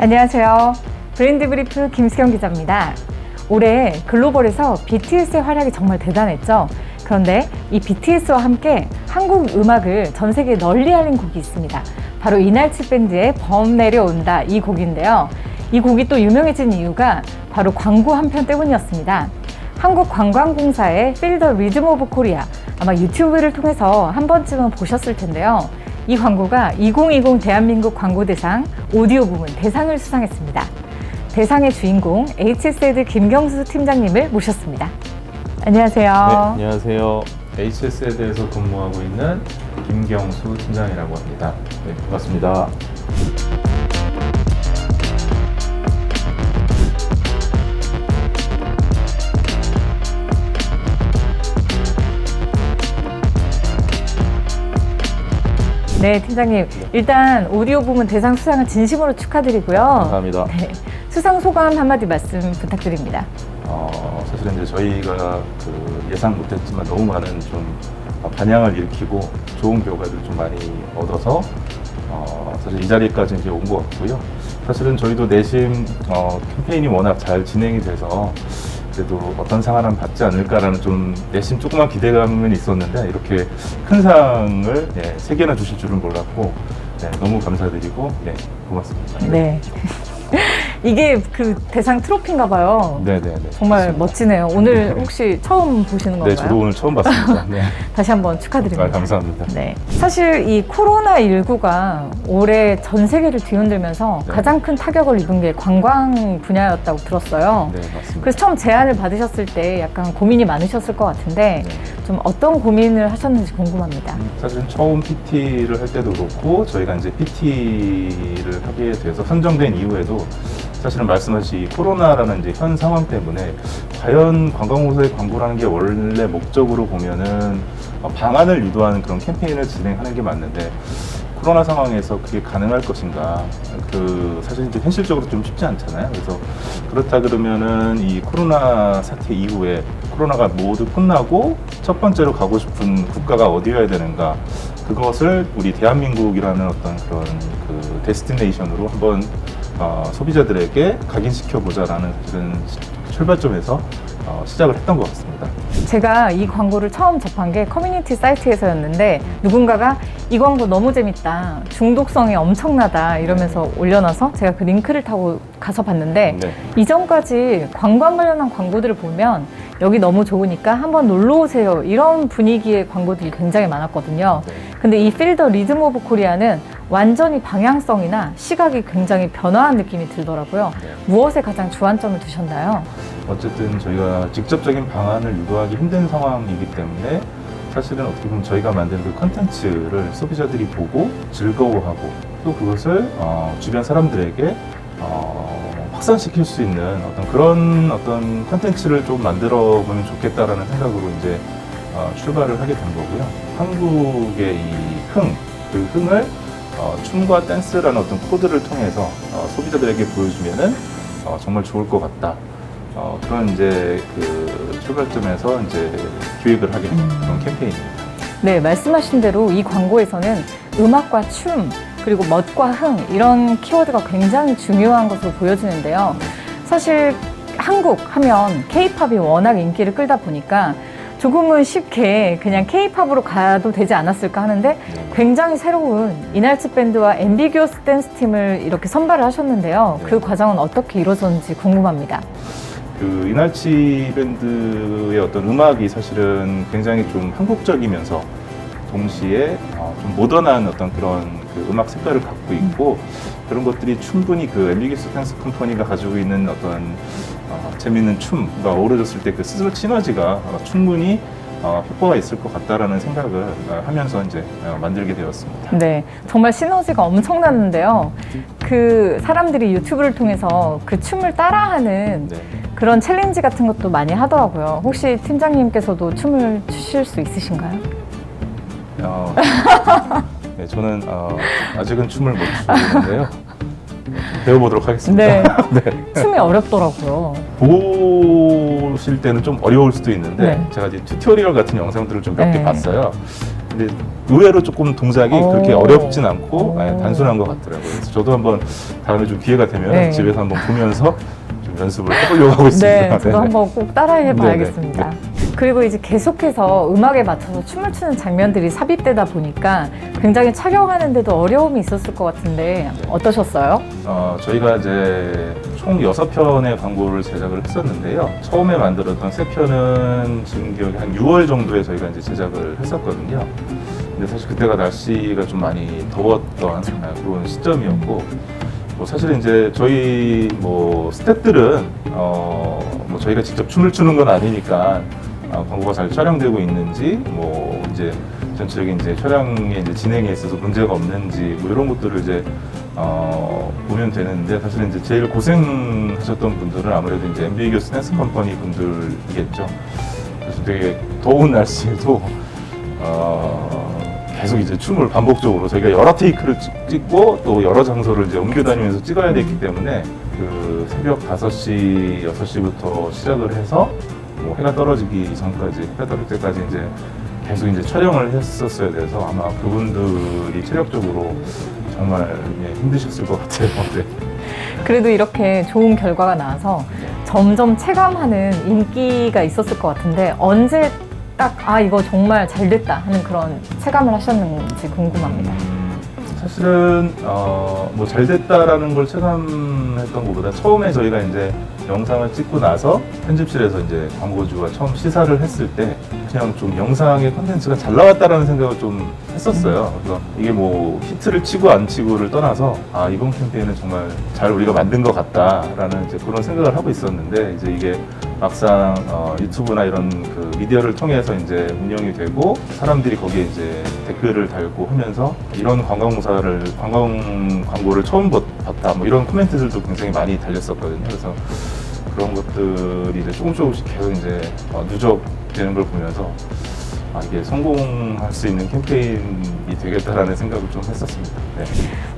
안녕하세요. 브랜드 브리프 김수경 기자입니다. 올해 글로벌에서 BTS의 활약이 정말 대단했죠. 그런데 이 BTS와 함께 한국 음악을 전 세계에 널리 알린 곡이 있습니다. 바로 이날치 밴드의 범 내려온다 이 곡인데요. 이 곡이 또 유명해진 이유가 바로 광고 한 편 때문이었습니다. 한국관광공사의 Feel the Rhythm of Korea, 아마 유튜브를 통해서 한 번쯤은 보셨을 텐데요. 이 광고가 2020 대한민국 광고대상 오디오 부문 대상을 수상했습니다. 대상의 주인공 HSED 김경수 팀장님을 모셨습니다. 안녕하세요. 네, 안녕하세요. HSED에서 근무하고 있는 김경수 팀장이라고 합니다. 네, 반갑습니다. 네, 팀장님. 일단 오디오 부문 대상 수상을 진심으로 축하드리고요. 감사합니다. 네, 수상 소감 한마디 말씀 부탁드립니다. 사실은 이제 저희가 예상 못했지만 너무 많은 좀 반향을 일으키고 좋은 결과를 좀 많이 얻어서 사실 이 자리까지 이제 온 것 같고요. 사실은 저희도 내심 캠페인이 워낙 잘 진행이 돼서 그래도 어떤 상을 한번 받지 않을까라는 좀 내심 조그만 기대감은 있었는데 이렇게 큰 상을 3개나 주실 줄은 몰랐고 너무 감사드리고 고맙습니다. 네. 이게 그 대상 트로피인가 봐요. 네네네. 정말 맞습니다. 멋지네요. 오늘 혹시 처음 보시는 건가요? 네, 저도 오늘 처음 봤습니다. 네. 다시 한번 축하드립니다. 감사합니다. 네. 사실 이 코로나19가 올해 전 세계를 뒤흔들면서 네. 가장 큰 타격을 입은 게 관광 분야였다고 들었어요. 네, 맞습니다. 그래서 처음 제안을 받으셨을 때 약간 고민이 많으셨을 것 같은데 좀 어떤 고민을 하셨는지 궁금합니다. 사실은 처음 PT를 할 때도 그렇고 저희가 이제 PT를 하게 돼서 선정된 이후에도 사실은 말씀하신 이 코로나라는 이제 현 상황 때문에 과연 관광공사의 광고라는 게 원래 목적으로 보면은 방안을 유도하는 그런 캠페인을 진행하는 게 맞는데 코로나 상황에서 그게 가능할 것인가 사실 이제 현실적으로 좀 쉽지 않잖아요. 그래서 그렇다 그러면은 이 코로나 사태 이후에 코로나가 모두 끝나고 첫 번째로 가고 싶은 국가가 어디여야 되는가, 그것을 우리 대한민국이라는 어떤 그런 데스티네이션으로 한번 소비자들에게 각인시켜보자라는 사실은 출발점에서 시작을 했던 것 같습니다. 제가 이 광고를 처음 접한 게 커뮤니티 사이트에서였는데 누군가가 이 광고 너무 재밌다, 중독성이 엄청나다 이러면서 올려놔서 제가 그 링크를 타고 가서 봤는데 이전까지 관광 관련한 광고들을 보면 여기 너무 좋으니까 한번 놀러 오세요 이런 분위기의 광고들이 굉장히 많았거든요. 근데 이 Feel the Rhythm of Korea는 완전히 방향성이나 시각이 굉장히 변화한 느낌이 들더라고요. 무엇에 가장 주안점을 두셨나요? 어쨌든 저희가 직접적인 방안을 유도하기 힘든 상황이기 때문에 사실은 어떻게 보면 저희가 만든 그 컨텐츠를 소비자들이 보고 즐거워하고 또 그것을 주변 사람들에게 확산시킬 수 있는 그런 컨텐츠를 좀 만들어 보면 좋겠다라는 생각으로 이제 출발을 하게 된 거고요. 한국의 그 흥을 춤과 댄스라는 어떤 코드를 통해서 소비자들에게 보여주면은 정말 좋을 것 같다. 그런 이제 출발점에서 이제 기획을 하게 된 그런 캠페인입니다. 네, 말씀하신 대로 이 광고에서는 음악과 춤, 그리고 멋과 흥 이런 키워드가 굉장히 중요한 것으로 보여지는데요. 사실 한국 하면 K-팝이 워낙 인기를 끌다 보니까 조금은 쉽게 그냥 K-팝으로 가도 되지 않았을까 하는데 굉장히 새로운 이날치 밴드와 앰비규어스 댄스 팀을 이렇게 선발을 하셨는데요. 그 과정은 어떻게 이루어졌는지 궁금합니다. 이날치 밴드의 어떤 음악이 사실은 굉장히 좀 한국적이면서 동시에 좀 모던한 어떤 그런 음악 색깔을 갖고 있고 그런 것들이 충분히 앰비규어스 댄스 컴퍼니가 가지고 있는 어떤 재미있는 춤과 어우러졌을 때 그 시너지가 충분히 효과가 있을 것 같다라는 생각을 하면서 이제 만들게 되었습니다. 네, 정말 시너지가 엄청났는데요. 그 사람들이 유튜브를 통해서 그 춤을 따라하는 그런 챌린지 같은 것도 많이 하더라고요. 혹시 팀장님께서도 춤을 추실 수 있으신가요? 네, 저는 아직은 춤을 못 추는데요. 배워보도록 하겠습니다. 네. 춤이 어렵더라고요. 보실 때는 좀 어려울 수도 있는데 제가 이제 튜토리얼 같은 영상들을 좀 몇 개 봤어요. 근데 의외로 조금 동작이 그렇게 오. 어렵진 않고 오. 단순한 것 같더라고요. 그래서 저도 한번 다음에 좀 기회가 되면 네. 집에서 한번 보면서 좀 연습을 해보려고 하고 있습니다. 네, 저도 네네. 한번 꼭 따라해 네네. 봐야겠습니다. 그리고 이제 계속해서 음악에 맞춰서 춤을 추는 장면들이 삽입되다 보니까 굉장히 촬영하는데도 어려움이 있었을 것 같은데 어떠셨어요? 저희가 이제 총 6편의 광고를 제작을 했었는데요. 처음에 만들었던 3편은 지금 기억에 한 6월 정도에 저희가 이제 제작을 했었거든요. 근데 사실 그때가 날씨가 좀 많이 더웠던 그런 시점이었고, 뭐 사실 이제 저희 뭐 스태프들은 뭐 저희가 직접 춤을 추는 건 아니니까 광고가 잘 촬영되고 있는지, 뭐 이제 전체적인 이제 촬영의 이제 진행에 있어서 문제가 없는지 뭐 이런 것들을 이제 보면 되는데, 사실 이제 제일 고생하셨던 분들은 아무래도 이제 앰비기어스 댄스 컴퍼니 분들이겠죠. 그래서 되게 더운 날씨에도 계속 이제 춤을 반복적으로 저희가 여러 테이크를 찍고 또 여러 장소를 이제 옮겨 다니면서 찍어야 됐기 때문에 그 새벽 5시, 6시부터 시작을 해서 뭐 해가 떨어지기 전까지, 해가 떨어질 때까지 이제 계속 이제 촬영을 했었어야 돼서 아마 그분들이 체력적으로 정말 힘드셨을 것 같아요. 네. 그래도 이렇게 좋은 결과가 나와서 점점 체감하는 인기가 있었을 것 같은데 언제 딱 이거 정말 잘 됐다 하는 그런 체감을 하셨는지 궁금합니다. 사실은 뭐 잘 됐다라는 걸 체감했던 것보다 처음에 저희가 이제 영상을 찍고 나서 편집실에서 이제 광고주가 처음 시사를 했을 때 그냥 좀 영상의 컨텐츠가 잘 나왔다라는 생각을 좀 했었어요. 그래서 이게 뭐 히트를 치고 안 치고를 떠나서 이번 캠페인은 정말 잘 우리가 만든 것 같다라는 이제 그런 생각을 하고 있었는데, 이제 이게 막상 유튜브나 이런 그 미디어를 통해서 이제 운영이 되고 사람들이 거기에 이제 댓글을 달고 하면서 이런 광고를 처음 봤다 뭐 이런 코멘트들도 굉장히 많이 달렸었거든요. 그래서 그런 것들이 이제 조금씩 계속 이제 누적되는 걸 보면서 이게 성공할 수 있는 캠페인이 되겠다라는 생각을 좀 했었습니다. 네.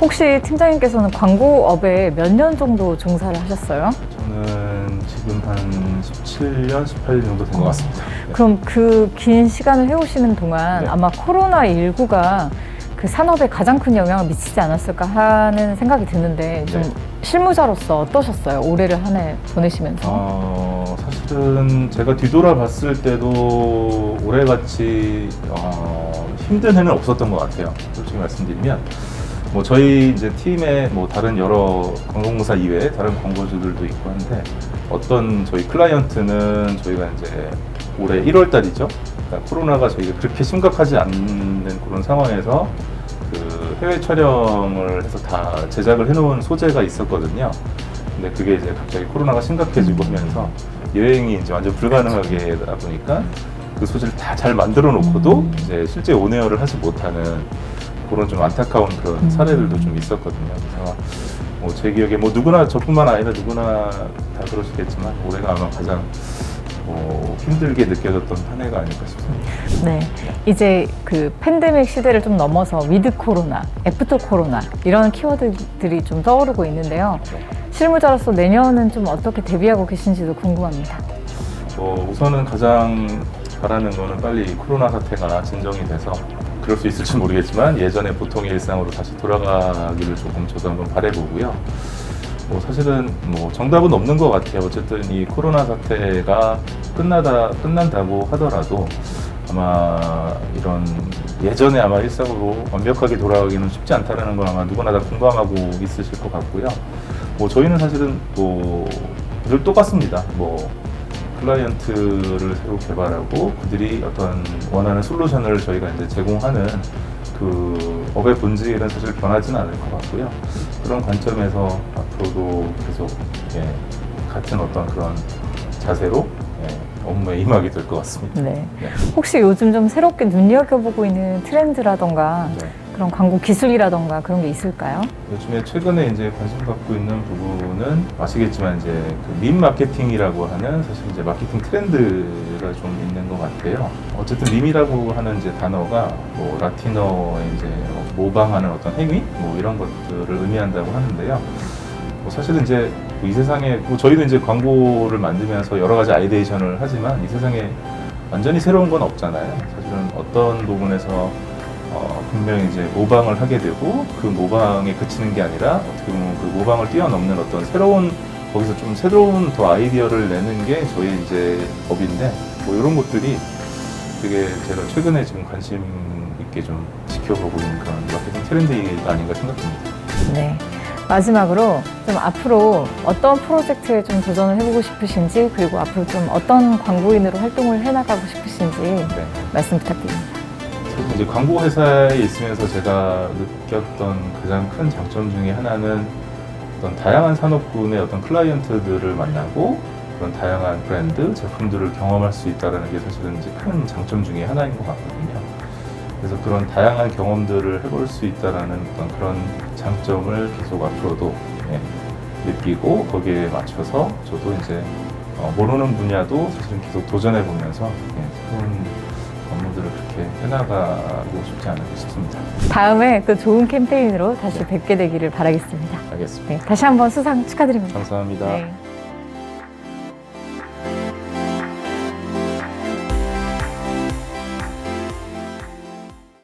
혹시 팀장님께서는 광고업에 몇 년 정도 종사를 하셨어요? 저는 지금 한 17년, 18년 정도 된 것 같습니다. 네. 그럼 그 긴 시간을 해오시는 동안 네. 아마 코로나19가 그 산업에 가장 큰 영향을 미치지 않았을까 하는 생각이 드는데 좀 네. 실무자로서 어떠셨어요? 올해를 한 해 보내시면서? 사실은 제가 뒤돌아봤을 때도 올해같이 힘든 해는 없었던 것 같아요. 솔직히 말씀드리면 뭐 저희 이제 팀에 뭐 다른 여러 관공사 이외에 다른 광고주들도 있고 한데, 어떤 저희 클라이언트는 저희가 이제 올해 1월 달이죠. 그러니까 코로나가 저희가 그렇게 심각하지 않는 그런 상황에서 그 해외 촬영을 해서 다 제작을 해놓은 소재가 있었거든요. 근데 그게 이제 갑자기 코로나가 심각해지고 하면서 여행이 이제 완전 불가능하게 되다 보니까 그 소재를 다 잘 만들어 놓고도 이제 실제 온에어를 하지 못하는 그런 좀 안타까운 그런 사례들도 좀 있었거든요. 그래서 뭐 제 기억에 뭐 누구나, 저뿐만 아니라 누구나 다 그러시겠지만 올해가 아마 가장 힘들게 느껴졌던 한 해가 아닐까 싶습니다. 네, 이제 그 팬데믹 시대를 좀 넘어서 위드 코로나, 애프터 코로나 이런 키워드들이 좀 떠오르고 있는데요. 실무자로서 내년은 좀 어떻게 대비하고 계신지도 궁금합니다. 우선은 가장 바라는 거는 빨리 코로나 사태가 진정이 돼서, 그럴 수 있을지 모르겠지만 예전에 보통의 일상으로 다시 돌아가기를 조금 저도 한번 바라보고요. 사실은 뭐 정답은 없는 것 같아요. 어쨌든 이 코로나 사태가 끝난다고 하더라도 아마 이런 예전에 아마 일상으로 완벽하게 돌아가기는 쉽지 않다는 건 아마 누구나 다 공감하고 있으실 것 같고요. 저희는 사실은 늘 똑같습니다. 클라이언트를 새로 개발하고 그들이 어떤 원하는 솔루션을 저희가 이제 제공하는 그 업의 본질은 사실 변하지는 않을 것 같고요. 그런 관점에서 앞으로도 계속 같은 어떤 그런 자세로 업무에 임하게 될 것 같습니다. 네. 혹시 요즘 좀 새롭게 눈여겨보고 있는 트렌드라던가 네. 그런 광고 기술이라던가 그런 게 있을까요? 요즘에 최근에 이제 관심 갖고 있는 부분은 아시겠지만 이제 그 밈 마케팅이라고 하는 사실 이제 마케팅 트렌드가 좀 있는 것 같아요. 어쨌든 밈이라고 하는 이제 단어가 라틴어의 이제 모방하는 어떤 행위 이런 것들을 의미한다고 하는데요. 사실은 이제 이 세상에 저희도 이제 광고를 만들면서 여러 가지 아이데이션을 하지만 이 세상에 완전히 새로운 건 없잖아요. 사실은 어떤 부분에서 분명히 이제 모방을 하게 되고 그 모방에 그치는 게 아니라 어떻게 보면 그 모방을 뛰어넘는 어떤 새로운 거기서 좀 새로운 더 아이디어를 내는 게 저희 이제 업인데 뭐 이런 것들이 되게 제가 최근에 지금 관심 있게 좀 지켜보고 있는 그런 마케팅 트렌드가 아닌가 생각합니다. 네. 마지막으로 좀 앞으로 어떤 프로젝트에 좀 도전을 해보고 싶으신지, 그리고 앞으로 좀 어떤 광고인으로 활동을 해나가고 싶으신지 네. 말씀 부탁드립니다. 사실 이제 광고 회사에 있으면서 제가 느꼈던 가장 큰 장점 중에 하나는 어떤 다양한 산업군의 어떤 클라이언트들을 만나고 그런 다양한 브랜드, 제품들을 경험할 수 있다는 게 사실은 이제 큰 장점 중에 하나인 것 같거든요. 그래서 그런 다양한 경험들을 해볼 수 있다는 어떤 그런 장점을 계속 앞으로도 느끼고 거기에 맞춰서 저도 이제 모르는 분야도 사실은 계속 도전해 보면서 새로운 업무들을 그렇게 해나가고 싶지 않을까 싶습니다. 다음에 또 좋은 캠페인으로 다시 뵙게 되기를 바라겠습니다. 알겠습니다. 네, 다시 한번 수상 축하드립니다. 감사합니다. 네.